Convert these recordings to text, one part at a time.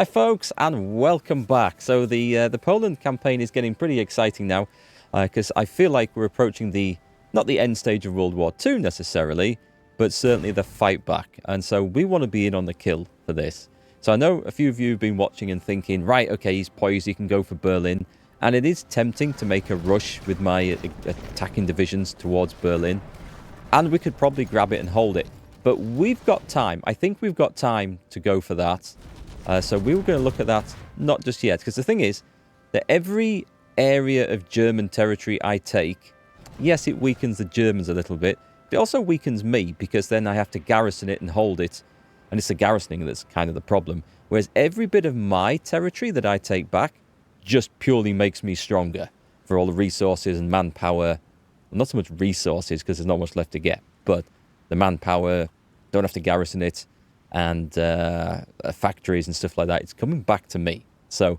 Hi folks, and welcome back. So the Poland campaign is getting pretty exciting now, because I feel like we're approaching not the end stage of World War II necessarily, but certainly the fight back. And so we want to be in on the kill for this. So I know a few of you have been watching and thinking, right, okay, he's poised, he can go for Berlin. And it is tempting to make a rush with my attacking divisions towards Berlin. And we could probably grab it and hold it. But we've got time. I think we've got time to go for that. So we were going to look at that, not just yet. Because the thing is that every area of German territory I take, yes, it weakens the Germans a little bit. But it also weakens me, because then I have to garrison it and hold it. And it's the garrisoning that's kind of the problem. Whereas every bit of my territory that I take back just purely makes me stronger for all the resources and manpower. Well, not so much resources, because there's not much left to get. But the manpower, don't have to garrison it, and factories and stuff like that. It's coming back to me. So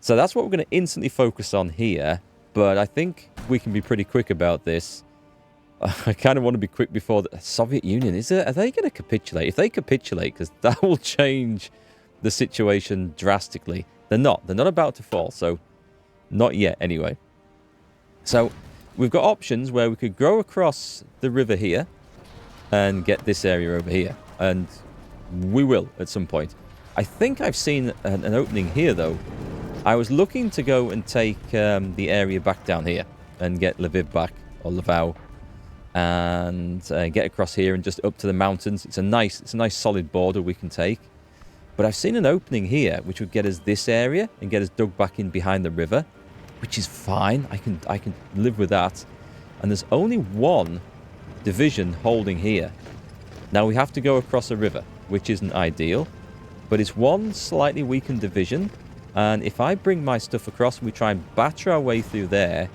that's what we're going to instantly focus on here. But I think we can be pretty quick about this. I kind of want to be quick before the Soviet Union. Are they going to capitulate? If they capitulate, because that will change the situation drastically. They're not. They're not about to fall. So not yet anyway. So we've got options where we could go across the river here and get this area over here. And we will at some point. I think I've seen an opening here, though. I was looking to go and take the area back down here and get Lviv back, or Lvov, and get across here and just up to the mountains. It's a nice solid border we can take. But I've seen an opening here, which would get us this area and get us dug back in behind the river, which is fine. I can live with that. And there's only one division holding here. Now we have to go across a river, which isn't ideal, but it's one slightly weakened division. And if I bring my stuff across and we try and batter our way through there,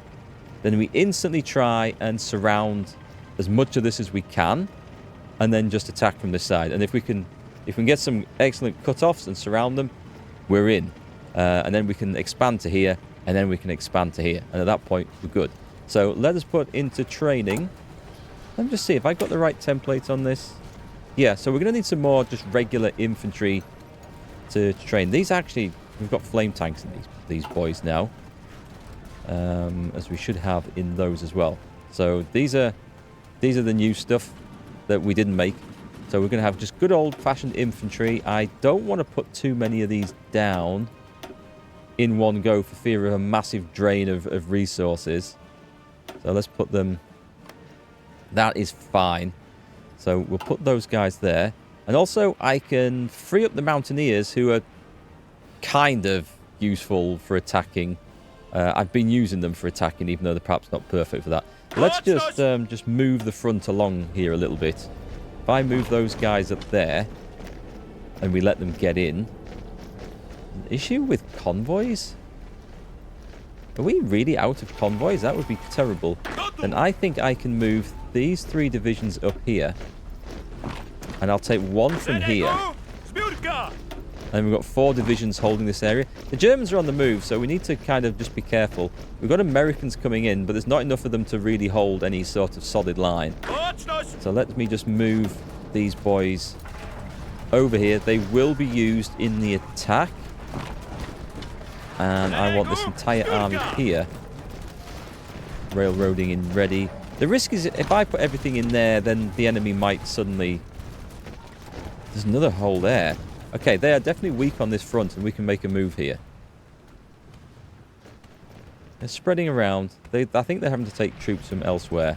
then we instantly try and surround as much of this as we can, and then just attack from this side. And if we can get some excellent cut-offs and surround them, we're in. And then we can expand to here, and then we can expand to here. And at that point, we're good. So let us put into training. Let me just see if I got the right template on this. Yeah, so we're going to need some more just regular infantry to train. These actually, we've got flame tanks in these boys now. As we should have in those as well. So these are the new stuff that we didn't make. So we're going to have just good old-fashioned infantry. I don't want to put too many of these down in one go for fear of a massive drain of resources. So let's put them... That is fine. So we'll put those guys there. And also I can free up the mountaineers, who are kind of useful for attacking. I've been using them for attacking, even though they're perhaps not perfect for that. Let's just move the front along here a little bit. If I move those guys up there and we let them get in. An issue with convoys? Are we really out of convoys? That would be terrible. And I think I can move these 3 divisions up here. And I'll take one from here. And we've got 4 divisions holding this area. The Germans are on the move, so we need to kind of just be careful. We've got Americans coming in, but there's not enough of them to really hold any sort of solid line. So let me just move these boys over here. They will be used in the attack. And I want this entire army here railroading in ready. The risk is if I put everything in there, then the enemy might suddenly... There's another hole there. Okay, they are definitely weak on this front, and we can make a move here. They're spreading around. I think they're having to take troops from elsewhere.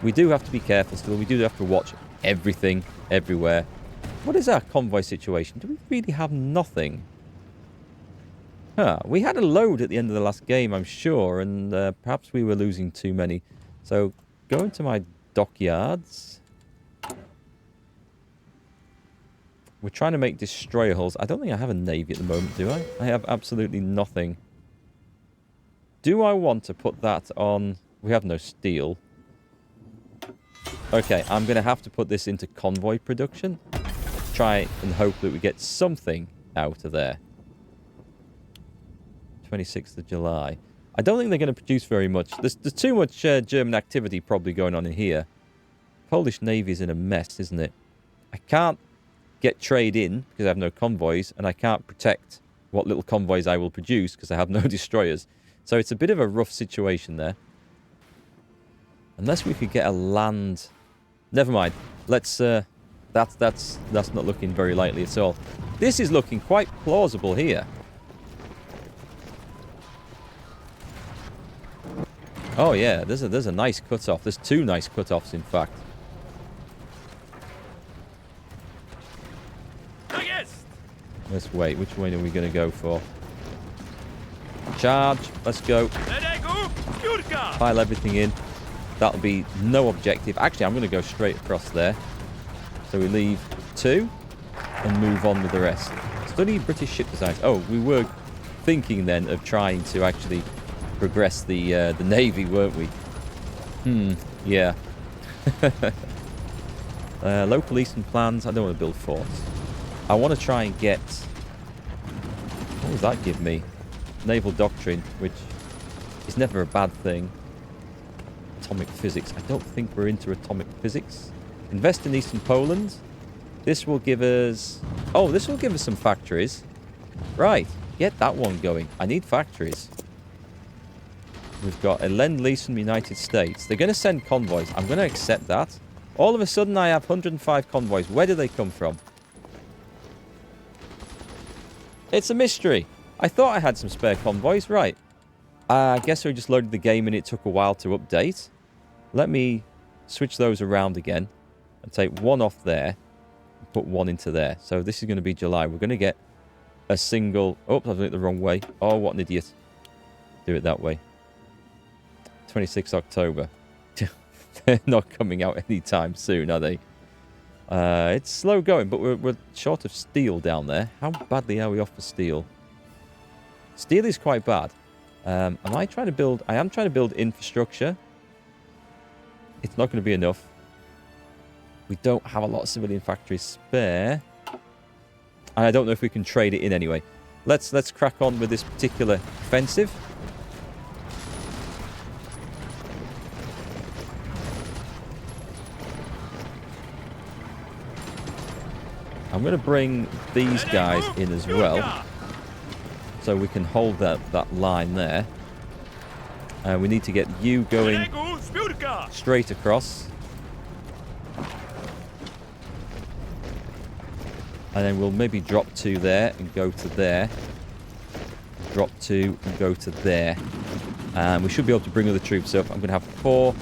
We do have to be careful still. We do have to watch everything, everywhere. What is our convoy situation? Do we really have nothing? Huh, we had a load at the end of the last game, I'm sure, and perhaps we were losing too many. So, go into my dockyards. We're trying to make destroyer hulls. I don't think I have a navy at the moment, do I? I have absolutely nothing. Do I want to put that on... We have no steel. Okay, I'm going to have to put this into convoy production. Try and hope that we get something out of there. 26th of July. I don't think they're going to produce very much. There's too much German activity probably going on in here. Polish Navy's in a mess, isn't it? I can't get trade in because I have no convoys, and I can't protect what little convoys I will produce because I have no destroyers. So it's a bit of a rough situation there. Unless we could get a land... Never mind. Let's... That's not looking very likely at all. This is looking quite plausible here. Oh yeah, there's a nice cut-off. There's two nice cut-offs, in fact. Let's wait. Which way are we going to go for? Charge. Let's go. Pile everything in. That'll be no objective. Actually, I'm going to go straight across there. So we leave 2 and move on with the rest. Study British ship designs. Oh, we were thinking then of trying to actually progress the Navy, weren't we? Yeah. Local eastern plans. I don't want to build forts. I want to try and get... What does that give me? Naval doctrine, which is never a bad thing. Atomic physics. I don't think we're into atomic physics. Invest in Eastern Poland. This will give us... Oh, this will give us some factories. Right. Get that one going. I need factories. We've got a Lend-Lease from the United States. They're going to send convoys. I'm going to accept that. All of a sudden, I have 105 convoys. Where do they come from? It's a mystery. I thought I had some spare convoys. Right. I guess we just loaded the game and it took a while to update. Let me switch those around again and take one off there and put one into there. So this is going to be July. We're going to get a single... Oh, I've done it the wrong way. Oh, what an idiot. Do it that way. 26 October. They're not coming out anytime soon, are they? It's slow going, but we're short of steel down there. How badly are we off for steel? Steel is quite bad. I am trying to build infrastructure. It's not going to be enough. We don't have a lot of civilian factories spare. And I don't know if we can trade it in anyway. Let's crack on with this particular offensive. I'm going to bring these guys in as well, so we can hold that line there. We need to get you going straight across. And then we'll maybe drop 2 there and go to there. Drop 2 and go to there. And we should be able to bring other troops up. I'm going to have 4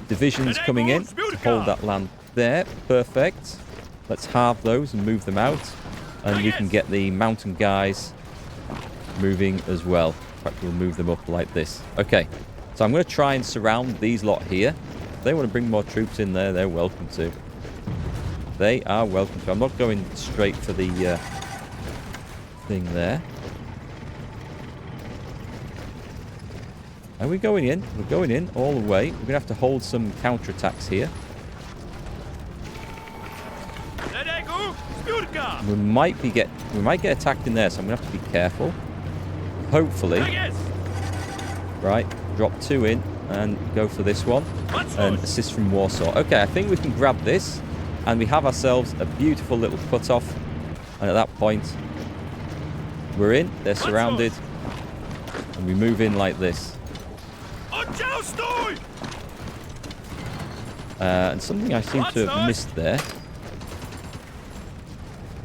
divisions coming in to hold that land there. Perfect. Let's halve those and move them out. And we can get the mountain guys moving as well. In fact, we'll move them up like this. Okay. So I'm going to try and surround these lot here. If they want to bring more troops in there, they're welcome to. They are welcome to. I'm not going straight for the thing there. Are we going in? We're going in all the way. We're going to have to hold some counterattacks here. We might get attacked in there, so I'm going to have to be careful. Hopefully. Right, drop 2 in and go for this one. And assist from Warsaw. Okay, I think we can grab this. And we have ourselves a beautiful little cut-off. And at that point, we're in. They're surrounded. And we move in like this. And something I seem to have missed there.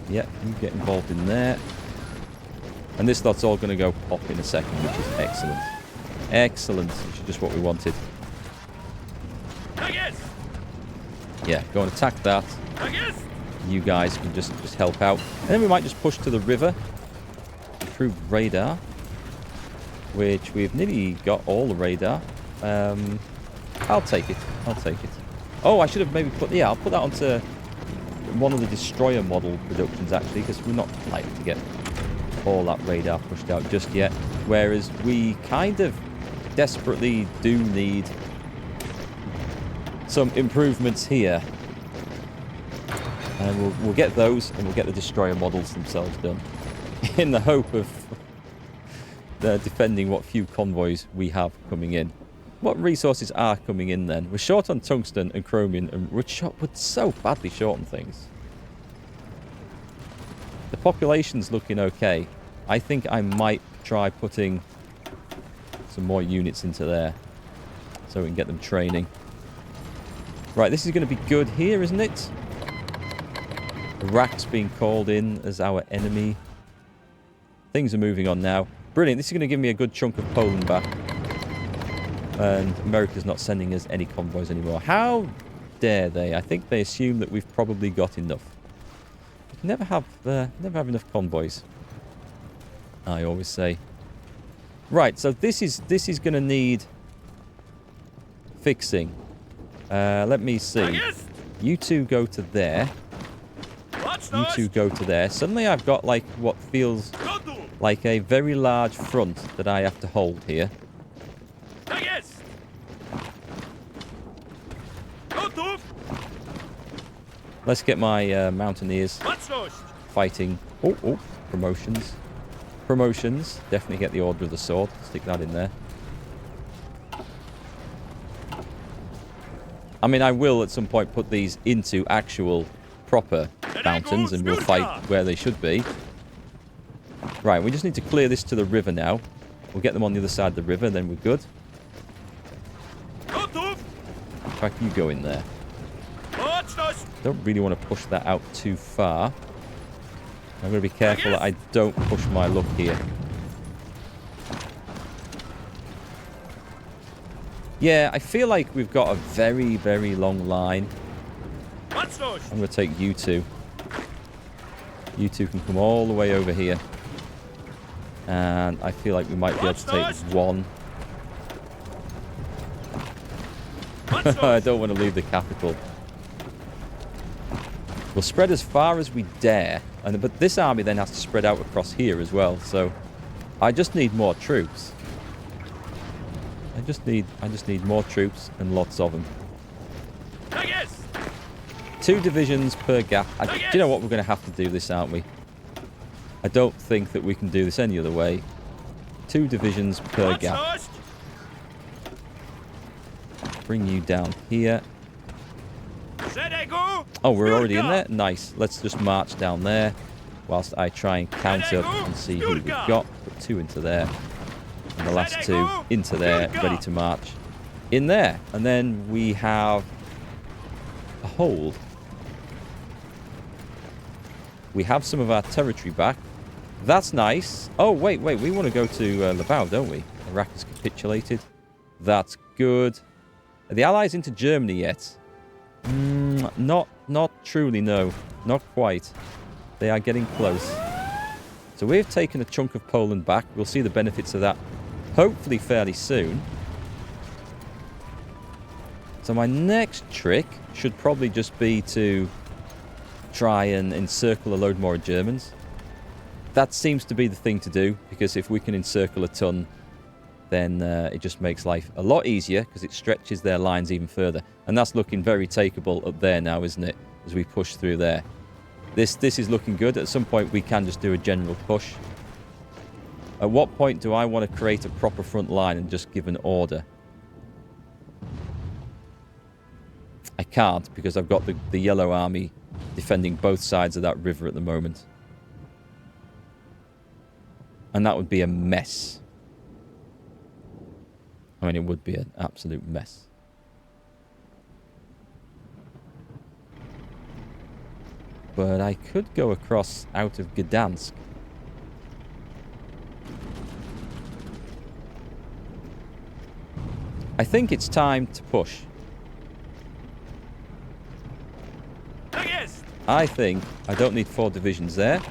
Yeah, you get involved in there. And this lot's all going to go pop in a second, which is excellent. Excellent, which is just what we wanted. Yeah, go and attack that. You guys can just help out. And then we might just push to the river. Through radar. Which we've nearly got all the radar. I'll take it. I'll take it. Oh, I should have maybe put... Yeah, I'll put that onto one of the destroyer model productions, actually, because we're not likely to get all that radar pushed out just yet. Whereas we kind of desperately do need some improvements here. And we'll get those, and we'll get the destroyer models themselves done. In the hope of defending what few convoys we have coming in. What resources are coming in then? We're short on tungsten and chromium, and we're so badly short on things. The population's looking okay. I think I might try putting some more units into there so we can get them training. Right, this is going to be good here, isn't it? Iraq's being called in as our enemy. Things are moving on now. Brilliant. This is going to give me a good chunk of Poland back. And America's not sending us any convoys anymore. How dare they? I think they assume that we've probably got enough. We can never have enough convoys, I always say. Right, so this is going to need fixing. Let me see. You two go to there. You two go to there. Suddenly I've got like what feels like a very large front that I have to hold here. Let's get my mountaineers fighting. Oh, promotions. Promotions. Definitely get the Order of the Sword. Stick that in there. I mean, I will at some point put these into actual proper mountains and we'll fight where they should be. Right, we just need to clear this to the river now. We'll get them on the other side of the river, then we're good. In fact, you go in there. Don't really want to push that out too far. I'm going to be careful that I don't push my luck here. Yeah, I feel like we've got a very, very long line. I'm going to take you two. You two can come all the way over here. And I feel like we might be able to take one. I don't want to leave the capital. We'll spread as far as we dare. But this army then has to spread out across here as well. So I just need more troops. I just need more troops and lots of them. 2 divisions per gap. Do you know what? We're going to have to do this, aren't we? I don't think that we can do this any other way. 2 divisions per gap. Bring you down here. Oh, we're already in there? Nice. Let's just march down there whilst I try and counter and see who we've got. Put 2 into there. And the last 2 into there, ready to march in there. And then we have a hold. We have some of our territory back. That's nice. Oh, wait. We want to go to Labau, don't we? Iraq has capitulated. That's good. Are the Allies into Germany yet? Not truly, no. Not quite. They are getting close. So we've taken a chunk of Poland back. We'll see the benefits of that hopefully fairly soon. So my next trick should probably just be to try and encircle a load more Germans. That seems to be the thing to do, because if we can encircle a ton, then it just makes life a lot easier, because it stretches their lines even further. And that's looking very takeable up there now, isn't it? As we push through there. This is looking good. At some point we can just do a general push. At what point do I want to create a proper front line and just give an order? I can't, because I've got the yellow army defending both sides of that river at the moment. And that would be a mess. I mean, it would be an absolute mess. But I could go across out of Gdansk. I think it's time to push. I think I don't need 4 divisions there.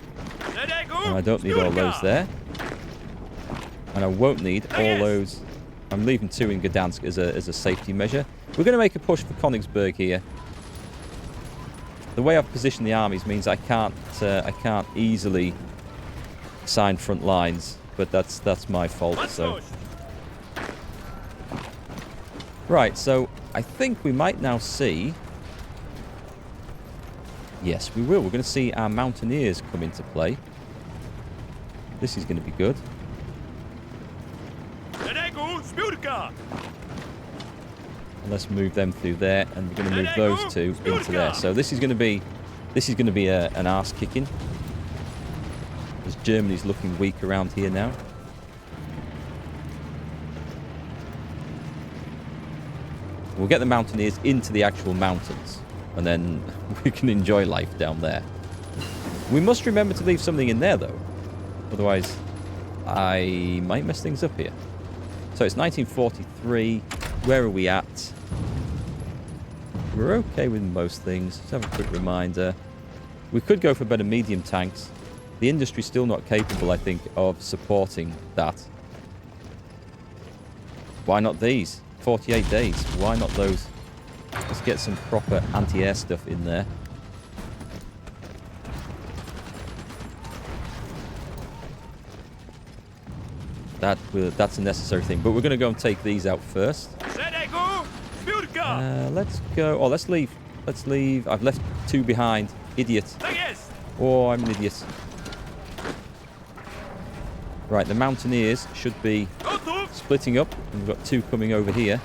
And I don't need all those there. And I won't need all those. I'm leaving 2 in Gdansk as a safety measure. We're going to make a push for Königsberg here. The way I've positioned the armies means I can't easily sign front lines, but that's my fault. So right, so I think we might now see. Yes, we will. We're going to see our mountaineers come into play. This is going to be good. And let's move them through there, and we're going to move those 2 into there. So this is going to be an arse kicking. As Germany's looking weak around here now. We'll get the mountaineers into the actual mountains, and then we can enjoy life down there. We must remember to leave something in there, though. Otherwise, I might mess things up here. So it's 1943. Where are we at? We're okay with most things. Let's have a quick reminder. We could go for better medium tanks. The industry's still not capable, I think, of supporting that. Why not these? 48 days. Why not those? Let's get some proper anti-air stuff in there. That's a necessary thing. But we're going to go and take these out first. Let's go. Oh, let's leave. Let's leave. I've left 2 behind. Idiot. Oh, I'm an idiot. Right, the mountaineers should be splitting up. And we've got 2 coming over here.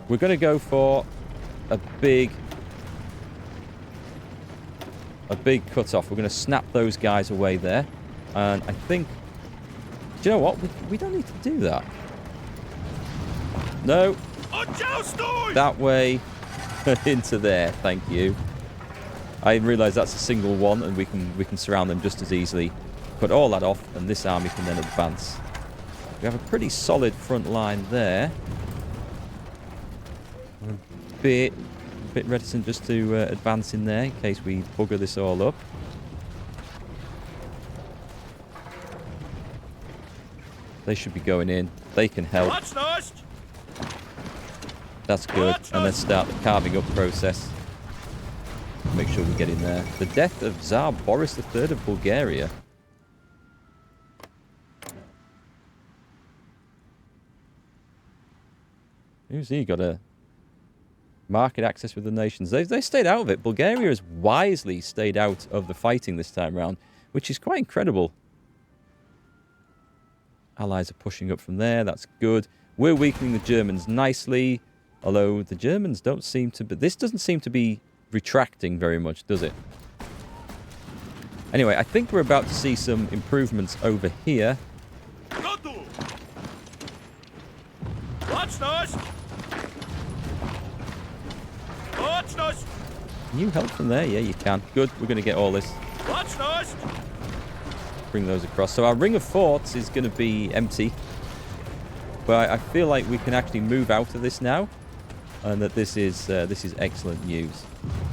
We're going to go for a big cut-off. We're going to snap those guys away there. And I think... Do you know what? We don't need to do that. No. That way into there. Thank you. I realise that's a single one, and we can surround them just as easily. Put all that off, and this army can then advance. We have a pretty solid front line there. We're a bit reticent just to advance in there in case we bugger this all up. They should be going in. They can help. That's good. And let's start the carving up process. Make sure we get in there. The death of Tsar Boris III of Bulgaria. Who's he? Got a market access with the nations. They stayed out of it. Bulgaria has wisely stayed out of the fighting this time around, which is quite incredible. Allies are pushing up from there. That's good. We're weakening the Germans nicely. Although the Germans don't seem to... But this doesn't seem to be retracting very much, does it? Anyway, I think we're about to see some improvements over here. Can you help from there? Yeah, you can. Good. We're going to get all this. Bring those across. So our ring of forts is going to be empty. But I feel like we can actually move out of this now. And that this is excellent news.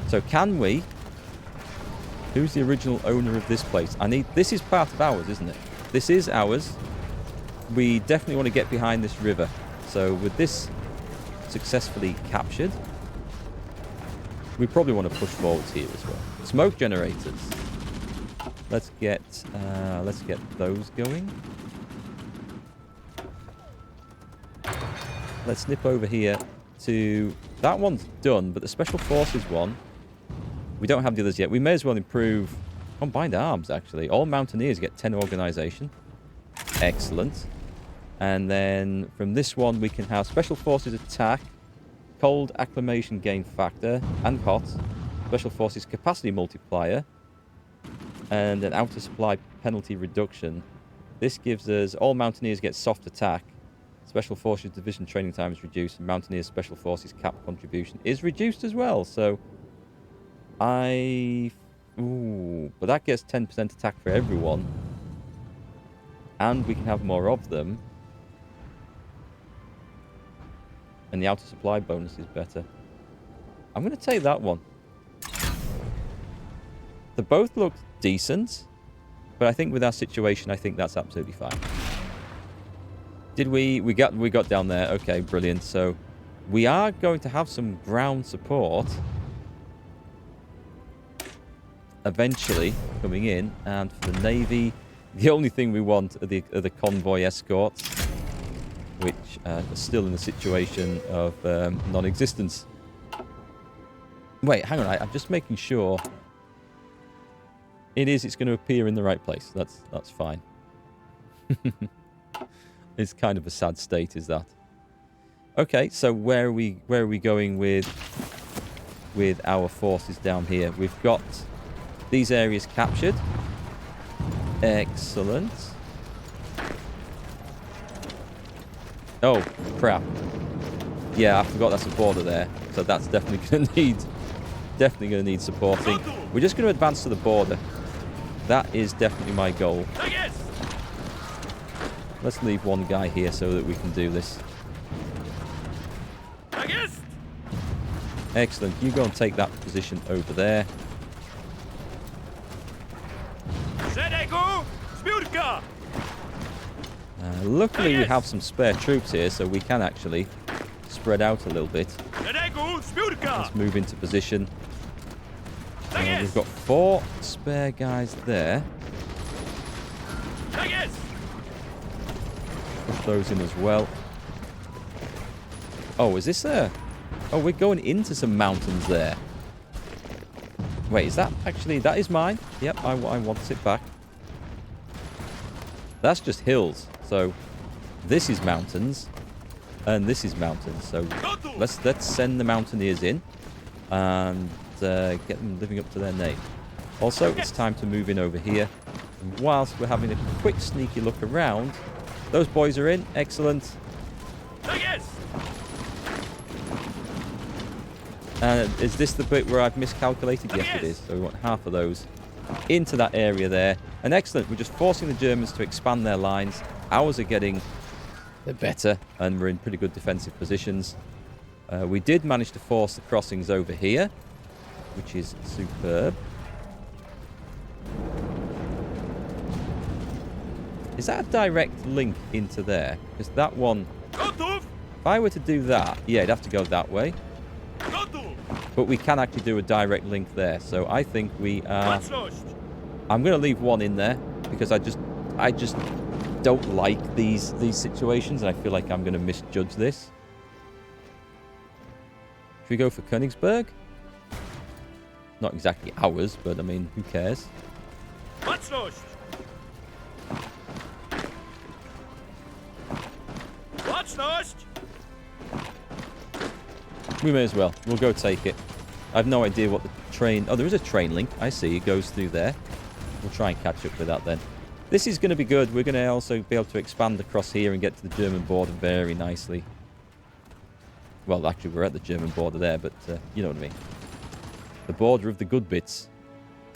So can we... Who's the original owner of this place? This is part of ours, isn't it? This is ours. We definitely want to get behind this river. So with this successfully captured, we probably want to push forwards here as well. Smoke generators. Let's get those going. Let's nip over here to... That one's done, but the Special Forces one, we don't have the others yet. We may as well improve Combined Arms, actually. All Mountaineers get 10 organisation. Excellent. And then from this one, we can have Special Forces Attack, Cold Acclimation Gain Factor, and Hot. Special Forces Capacity Multiplier, and an Outer Supply Penalty Reduction. This gives us... All Mountaineers get Soft Attack. Special Forces Division Training Time is reduced, and Mountaineers Special Forces Cap Contribution is reduced as well. So, but that gets 10% attack for everyone. And we can have more of them. And the outer supply bonus is better. I'm going to take that one. They both look decent, but I think with our situation, I think that's absolutely fine. Did we got down there? Okay, brilliant. So we are going to have some ground support eventually coming in, and for the Navy, the only thing we want are the convoy escorts, which are still in a situation of non-existence. Wait, hang on. I'm just making sure. It's going to appear in the right place. That's fine. It's kind of a sad state, is that? Okay, so where are we going with with our forces down here. We've got these areas captured. Excellent. Oh, crap. Yeah, I forgot that's a border there. So that's definitely going to need supporting. We're just going to advance to the border. That is definitely my goal. Let's leave one guy here so that we can do this. Excellent. You go and take that position over there. Luckily, we have some spare troops here, so we can actually spread out a little bit. Let's move into position. We've got 4 spare guys there. Push those in as well. Oh, is this a... Oh, we're going into some mountains there. Wait, is that actually... That is mine. Yep, I want it back. That's just hills. So, this is mountains. And this is mountains. So, let's send the mountaineers in. And get them living up to their name. Also, it's time to move in over here. And whilst we're having a quick sneaky look around... Those boys are in. Excellent. Is this the bit where I've miscalculated? Yes, it is. So we want half of those into that area there. And excellent. We're just forcing the Germans to expand their lines. Ours are getting the better, and we're in pretty good defensive positions. We did manage to force the crossings over here, which is superb. Is that a direct link into there? Because that one... If I were to do that, yeah, it'd have to go that way. But we can actually do a direct link there. So I think we are... I'm going to leave one in there because I just don't like these situations, and I feel like I'm going to misjudge this. Should we go for Königsberg? Not exactly ours, but I mean, who cares? We may as well. We'll go take it. I have no idea what the train... Oh, there is a train link. I see. It goes through there. We'll try and catch up with that then. This is going to be good. We're going to also be able to expand across here and get to the German border very nicely. Well, actually, we're at the German border there, but you know what I mean. The border of the good bits.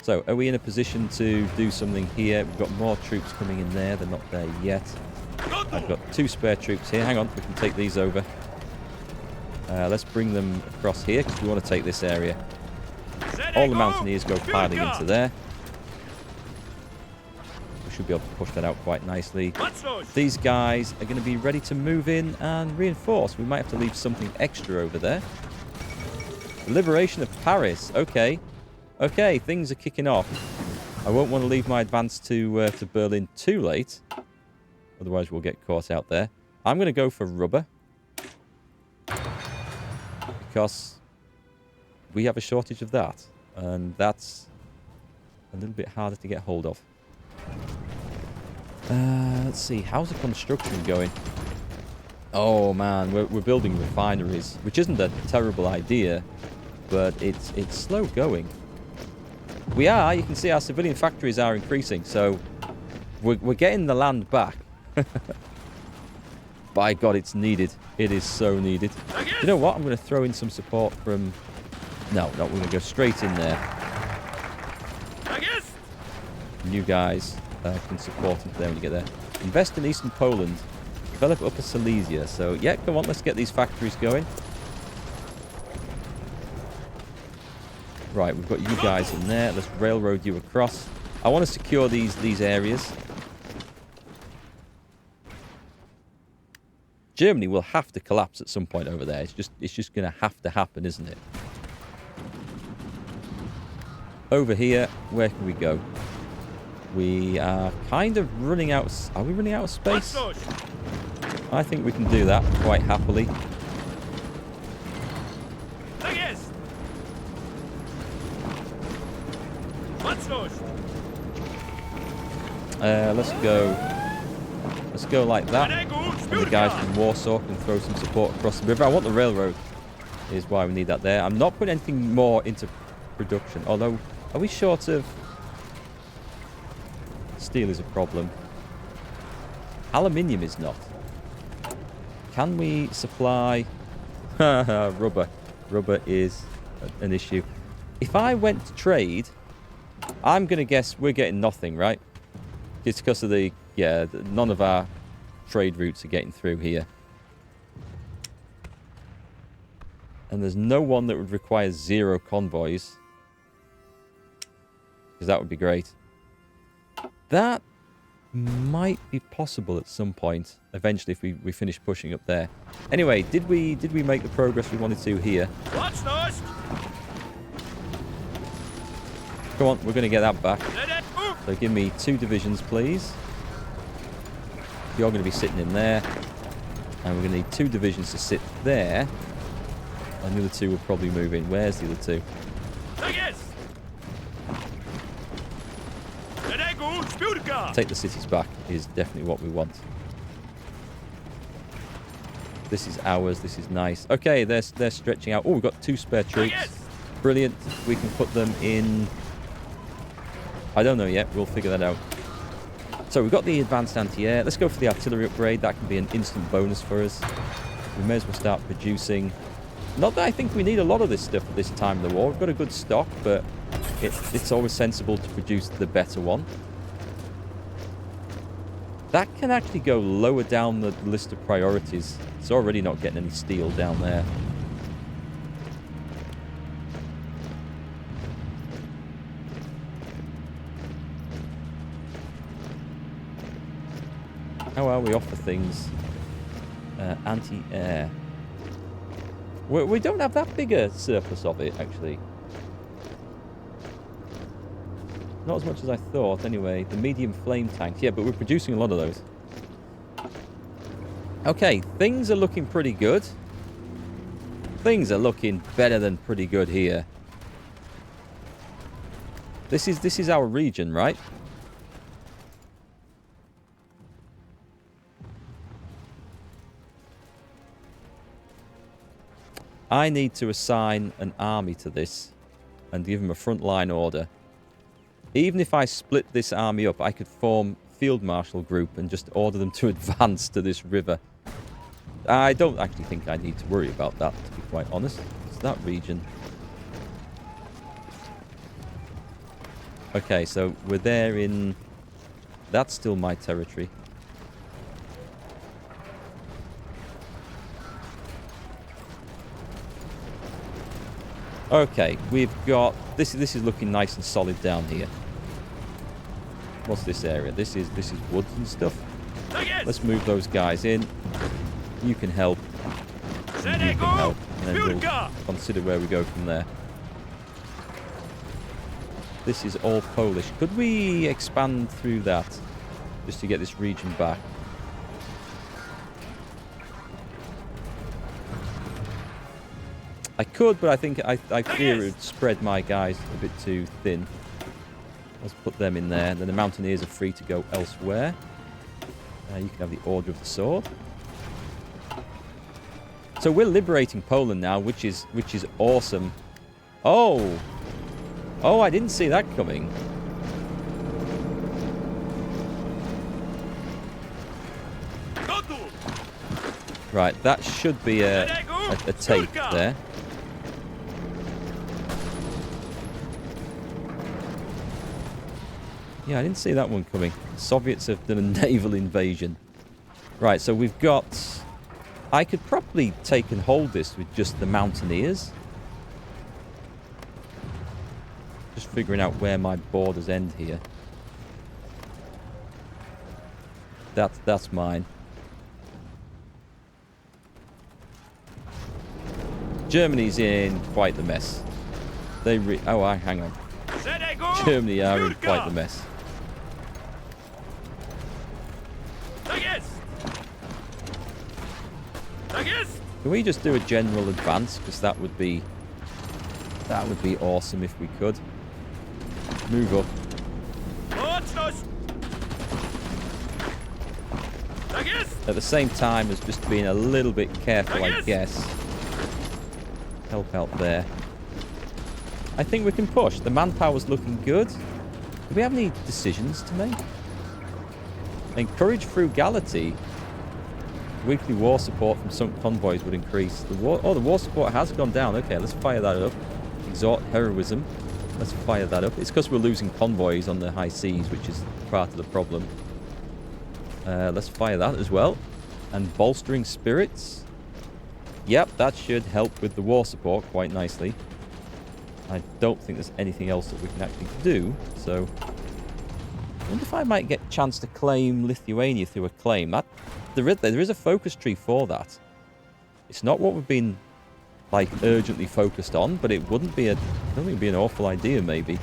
So, are we in a position to do something here? We've got more troops coming in there. They're not there yet. I've got 2 spare troops here. Hang on. We can take these over. Let's bring them across here because we want to take this area. All the mountaineers go piling into there. We should be able to push that out quite nicely. These guys are going to be ready to move in and reinforce. We might have to leave something extra over there. The liberation of Paris. Okay. Okay, things are kicking off. I won't want to leave my advance to Berlin too late. Otherwise, we'll get caught out there. I'm going to go for rubber. Because we have a shortage of that. And that's a little bit harder to get hold of. Let's see. How's the construction going? Oh, man. We're building refineries. Which isn't a terrible idea. But it's slow going. We are. You can see our civilian factories are increasing. So we're getting the land back. By God, it's needed. It is so needed. You know what? I'm going to throw in some support from... No, we're going to go straight in there. You guys can support it there when you get there. Invest in Eastern Poland. Develop Upper Silesia. So, yeah, come on. Let's get these factories going. Right, we've got you guys in there. Let's railroad you across. I want to secure these areas. Germany will have to collapse at some point over there. It's just going to have to happen, isn't it? Over here, where can we go? We are kind of running out... Are we running out of space? I think we can do that quite happily. Let's go like that. And the guys from Warsaw can throw some support across the river. I want the railroad. is why we need that there. I'm not putting anything more into production. Although, are we short of... Steel is a problem. Aluminium is not. Can we supply... Rubber. Rubber is an issue. If I went to trade, I'm going to guess we're getting nothing, right? It's because of the... Yeah, none of our trade routes are getting through here. And there's no one that would require 0 convoys. Because that would be great. That might be possible at some point. Eventually, if we finish pushing up there. Anyway, did we make the progress we wanted to here? Come on, we're going to get that back. So give me 2 divisions, please. You're going to be sitting in there. And we're going to need 2 divisions to sit there. And the other 2 will probably move in. Where's the other 2? Take the cities back is definitely what we want. This is ours. This is nice. Okay, they're stretching out. Oh, we've got 2 spare troops. Brilliant. We can put them in... I don't know yet. We'll figure that out. So we've got the advanced anti-air. Let's go for the artillery upgrade. That can be an instant bonus for us. We may as well start producing. Not that I think we need a lot of this stuff at this time of the war. We've got a good stock, but it's always sensible to produce the better one. That can actually go lower down the list of priorities. It's already not getting any steel down there. How are we off for things? Anti-air. We don't have that big a surplus of it, actually. Not as much as I thought, anyway. The medium flame tanks. Yeah, but we're producing a lot of those. Okay, things are looking pretty good. Things are looking better than pretty good here. This is our region, right? I need to assign an army to this and give them a frontline order. Even if I split this army up, I could form field marshal group and just order them to advance to this river. I don't actually think I need to worry about that, to be quite honest. It's that region. Okay, so we're there in... That's still my territory. Okay, we've got... This is looking nice and solid down here. What's this area? This is woods and stuff. Let's move those guys in. You can help. And you can help. And then we'll consider where we go from there. This is all Polish. Could we expand through that just to get this region back? I could, but I think I fear it would spread my guys a bit too thin. Let's put them in there. Then the mountaineers are free to go elsewhere. You can have the Order of the Sword. So we're liberating Poland now, which is awesome. Oh, I didn't see that coming. Right, that should be a take there. Yeah, I didn't see that one coming. The Soviets have done a naval invasion. Right, so we've got... I could probably take and hold this with just the mountaineers. Just figuring out where my borders end here. That's mine. Germany's in quite the mess. Hang on. Germany are in quite the mess. Can we just do a general advance? Because that would be awesome if we could. Move up. At the same time as just being a little bit careful, I guess. help out there. I think we can push. The manpower's looking good. Do we have any decisions to make? Encourage frugality. Weekly war support from sunk convoys would increase. The war support has gone down. Okay, let's fire that up. Exhort heroism. Let's fire that up. It's because we're losing convoys on the high seas, which is part of the problem. Let's fire that as well. And bolstering spirits. Yep, that should help with the war support quite nicely. I don't think there's anything else that we can actually do, so... I wonder if I might get a chance to claim Lithuania through a claim. There is a focus tree for that. It's not what we've been, like, urgently focused on, but it wouldn't be I don't think it'd be an awful idea, maybe.